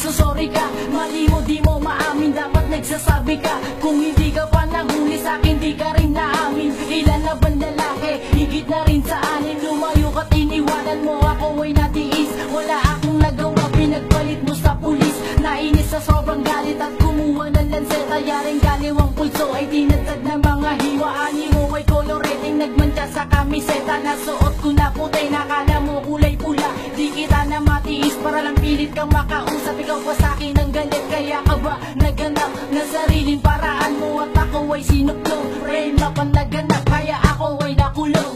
nagsusorry ka. Mali mo di mo maamin, dapat nagsasabi ka. Kung hindi ka pa nahuli sa'kin, di ka rin naamin. Ilan na bang lalaki, higit na rin sa anin. Lumayo ka't iniwanan mo ako ay natiis. Wala akong nagawa, pinagpalit mo sa pulis. Nainis sa sobrang galit at kumuha ng lanseta. Yaring galiwang pulso ay dinagdag ng mga hiwa. Ani mo ay colorating, nagmantya sa kamiseta. Nasuot ko na puti, nakala mo kulay pula. Di kita na matiis para lang pilit kang makausap. Ikaw pa sa'kin ang galit, kaya ka ba naganap na sariling paraan mo? At ako ay sinuklong, rain na panaganap, kaya ako ay nakulong.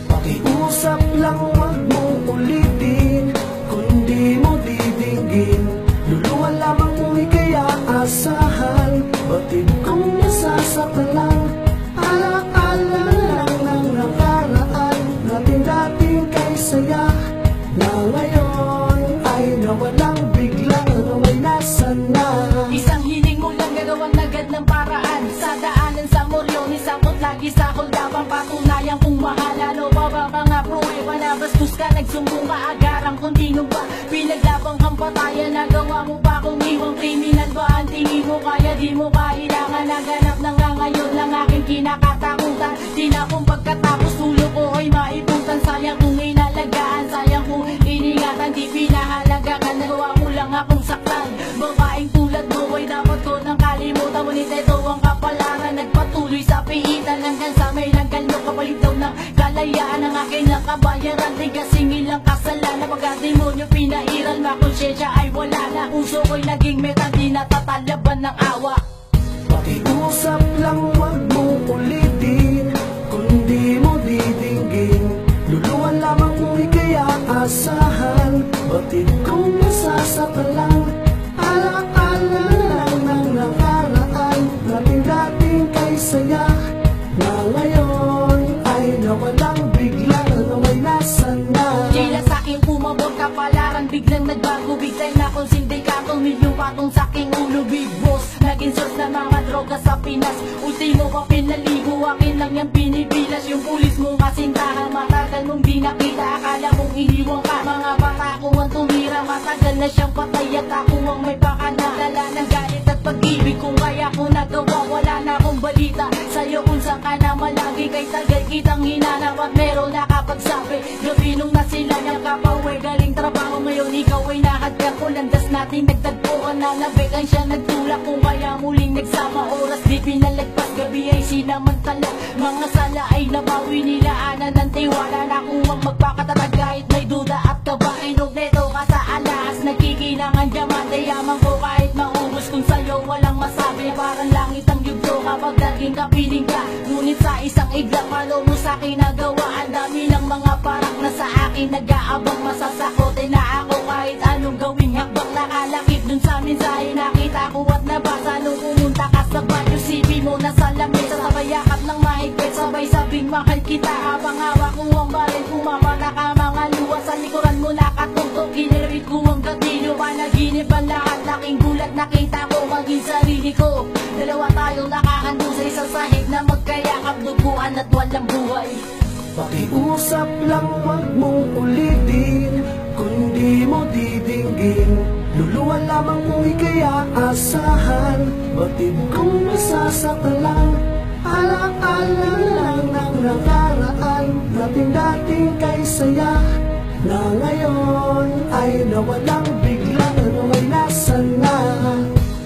Pakiusap lang, wag mong ulitin. Kung di mo didinggin, luluhan lamang mo'y kaya asahan. Batid kong nasasaktan lang, alaala lang ng nakaraan. Natin dating kay saya, na ngayon ay nawalang biglang naway nasan na. Isang hiling mo lang gagawang agad ng paraan. Sa daanan sa Moriones, sakot lagi sa holdapang. Patunayan kung mahal, ano pa ba mga pruweba na bastos ka, nagsumbong ka, agarang kontino ba? Pinaglabang kang patayan, nagawa mo pa kung iwang kriminal ba? Ang tingin mo kaya di mo kailangan, naganap na nga ngayon lang aking kinakatakutan. Di na kung pagkatapos tulo ko ay maipuntan. Sayang kung inalagaan, sayang kung iningatan. Di pinahalagaan, nagawa mo lang akong saktan. Babaeng tulad mo ay dapat ko nang kalimutan. Ngunit ito ang kapalaran, nagpatuloy sa piitan. Hanggang sa may nagkalo, kapalit daw ng kalayaan. Ang aking nakabayaran, di kasing ilang kasalanan. Pagka demonyo pinairal, makonsensya ay wala na. Puso ko'y naging meta, di natatalaban ng awa. Pakiusap lang, wag mong ulitin. Kung di mo didinggin, luluhan lamang mo'y kaya asahan. Batid kong nasasaktan lang, alaala lang ng nakaraan. Natin dating kay saya, na ngayon ay nawalang biglang naway nasan na. Tila sa'king pumabot kapalaran, biglang nagbago. Biglang na akong sindikato, milyong patong sa'king ulo. Big boss, naging source na mga droga sa Pinas. Ultimo pa pinaligo, akin lang yung binibilas. Yung pulis mong kasintahan, matagal mong di nakita. Akala mong iniwang ka, mga bata ko ang tumira. Matagal na siyang patay at ako ang may pakana. Lala ng galit at pag-ibig, kung kaya ko nagawa, wala na akong balita sa'yo kung saan ka na malagi. Kay tagal kitang hinanap at meron nakapagsabi. Gabi nung nasila niyang kapawe, galing trabaho ngayon ikaw ay nahadya ko. Landas natin nagtagpuan na nabekan siya nagtulak. Kung kaya muling nagsama, oras di pinalagpas, gabi ay sinamantala. Mga sala ay nabawi nila, ana ng tiwala na kuwang magpakatatag kahit may duda at kaba. Inugneto ka sa alas, nagkikinangan diamante. Yaman ko kahit maubos kung sa'yo walang masabi. Parang langit ang yugto kapag naging kapiling ka. Ngunit sa isang iglap, palo mo sa'kin nagawa. Ang dami ng mga parak na sa akin nag-aabang. Masasakote na ako kahit anong gawing hakbang. Nakalakip dun sa mensahe, nakita ko at nabasa. Nung pumunta ka sa banyo, sipi mo na sa lamesa. Sabay yakap ng mahigpit, sabay sabing mahal kita. Habang hawak ko ang baril, pumapala ka mga luwa. Sa likuran mo nakatutok, ginirit ko ang gatilyo. Panaginip ang lahat, laking gulat nakita ko maging sarili ko. Dalawa tayong nakahandong sa isang sahig na magkayakap, duguan at walang buhay. Pakiusap lang, wag mong ulitin. Kung di mo didinggin, luluhan lamang mo'y kaya asahan. Batid kong nasasaktan lang, alaala lang ng nakaraan. Nating dating kay saya, na ngayon ay nawalang biglang naway nasan na.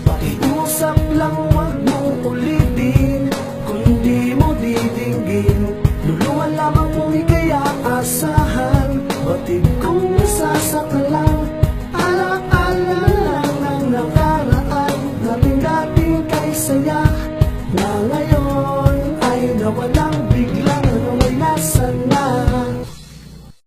Pakiusap lang, wag mong ulitin. Kung di mo didinggin, luluhan lamang mo'y kaya asahan.